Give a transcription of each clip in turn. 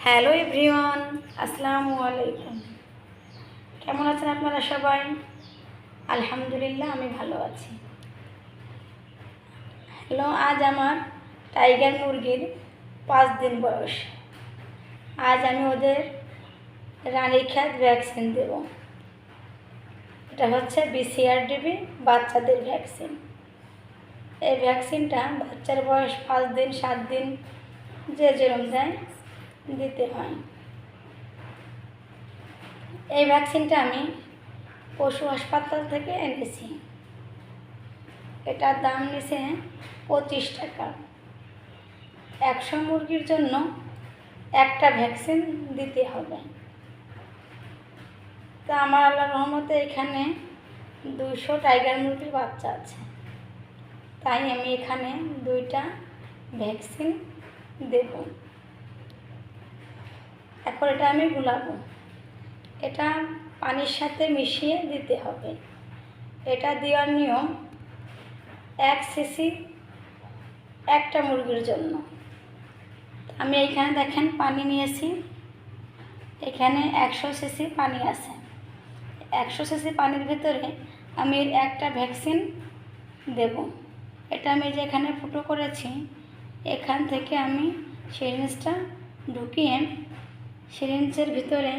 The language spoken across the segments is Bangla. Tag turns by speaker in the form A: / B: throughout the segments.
A: হ্যালো এভরিওয়ান, আসসালামু আলাইকুম। কেমন আছেন আপনারা সবাই? আলহামদুলিল্লাহ, আমি ভালো আছি। হ্যালো, আজ আমার টাইগার মুরগির 5 দিন বয়স। আজ আমি ওদের রানীক্ষেত ভ্যাকসিন দেব। এটা হচ্ছে BCRDB বাচ্চাদের ভ্যাকসিন। এই ভ্যাকসিনটা বাচ্চার বয়স 5 দিন 7 দিন যে যেরকম যায় দিতে হয়। এই ভ্যাকসিনটা আমি পশু হাসপাতাল থেকে এনেছি। এটার দাম নিছে 25 টাকা। 100 মুরগির জন্য একটা ভ্যাকসিন দিতে হবে। তো আমার আল্লাহর রহমতে এখানে 200 টাইগার মুরগির বাচ্চা আছে, তাই আমি এখানে 2টা ভ্যাকসিন দেব। এখন এটা আমি গুলাবো। এটা পানির সাথে মিশিয়ে দিতে হবে। এটা দেওয়ার নিয়ম 1 সিসি একটা মুরগির জন্য। আমি এইখানে দেখেন পানি নিয়েছি, এখানে 100 সিসি পানি আছে। 100 সিসি পানির ভিতরে আমি একটা ভ্যাকসিন দেব। এটা আমি যেখানে ফুটো করেছি এখান থেকে আমি সিরিঞ্জটা ঢুকিয়ে সিরিঞ্জের ভিতরে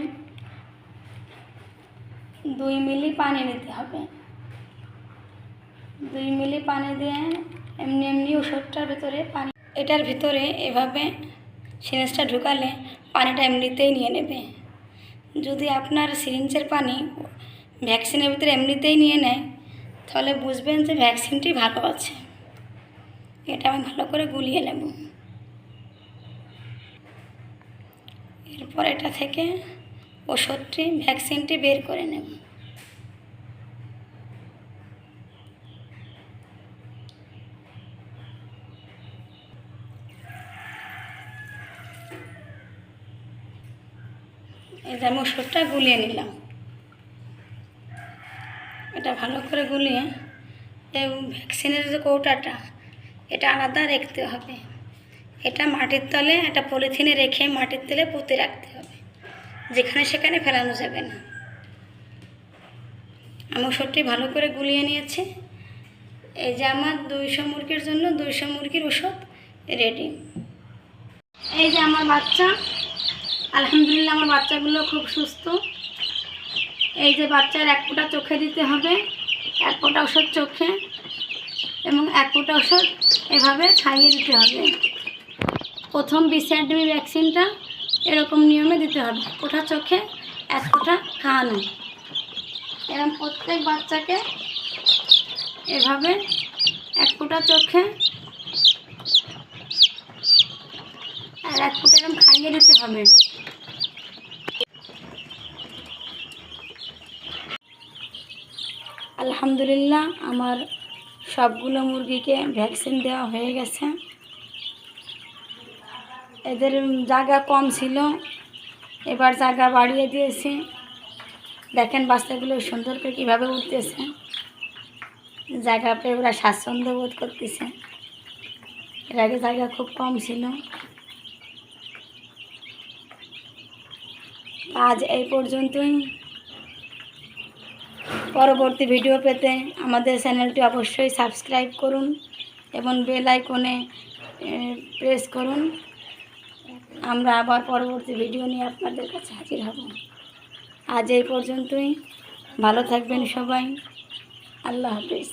A: 2 মিলি পানি নিতে হবে। 2 মিলি পানি দিয়ে এমনি ওষুধটার ভিতরে পানি, এটার ভিতরে এভাবে সিরিঞ্জটা ঢুকালে পানিটা এমনিতেই নিয়ে নেবে। যদি আপনার সিরিঞ্জের পানি ভ্যাকসিনের ভিতরে এমনিতেই নিয়ে নেয় তাহলে বুঝবেন যে ভ্যাকসিনটি ভালো আছে। এটা আমি ভালো করে গুলিয়ে নেব। এরপর এটা থেকে ওষুধটি ভ্যাকসিনটি বের করে নেব। এই যে আমি ওষুধটা গুলিয়ে নিলাম। এটা ভালো করে গুলিয়ে এই ভ্যাকসিনের যে কৌটাটা এটা আলাদা রাখতে হবে। এটা মাটির তলে একটা পলিথিনে রেখে মাটির তলে পুঁতে রাখতে হবে, যেখানে সেখানে ফেলানো যাবে না। আমি ওষুধটি ভালো করে গুলিয়ে নিয়েছি। এই যে আমার 200 মুরগির জন্য 200 মুরগির ওষুধ রেডি। এই যে আমার বাচ্চা, আলহামদুলিল্লাহ আমার বাচ্চাগুলো খুব সুস্থ। এই যে বাচ্চার 1 ফোঁটা চোখে দিতে হবে, 1 ফোঁটা ওষুধ চোখে এবং 1 ফোঁটা ওষুধ এভাবে খাইয়ে দিতে হবে। প্রথম BCRDB ভ্যাকসিনটা এরকম নিয়মে দিতে হবে, ফোঁটা চোখে 1 ফোঁটা খাওয়ানো। এরকম প্রত্যেক বাচ্চাকে এভাবে 1 ফোঁটা চোখে আর 1 ফোঁটা এরকম খাইয়ে দিতে হবে। আলহামদুলিল্লাহ আমার সবগুলো মুরগিকে ভ্যাকসিন দেওয়া হয়ে গেছে। এদের জায়গা কম ছিল, এবার জায়গা বাড়িয়ে দিয়েছি। দেখেন বাচ্চাগুলো সুন্দর করে কীভাবে উঠতেছে, জায়গা পেয়ে ওরা স্বাচ্ছন্দ্য বোধ করতেছে। এর আগে জায়গা খুব কম ছিল। আজ এই পর্যন্তই। পরবর্তী ভিডিও পেতে আমাদের চ্যানেলটি অবশ্যই সাবস্ক্রাইব করুন এবং বেল আইকনে প্রেস করুন। আমরা আবার পরবর্তী ভিডিও নিয়ে আপনাদের কাছে হাজির হব। আজ এই পর্যন্তই। ভালো থাকবেন সবাই। আল্লাহ হাফেজ।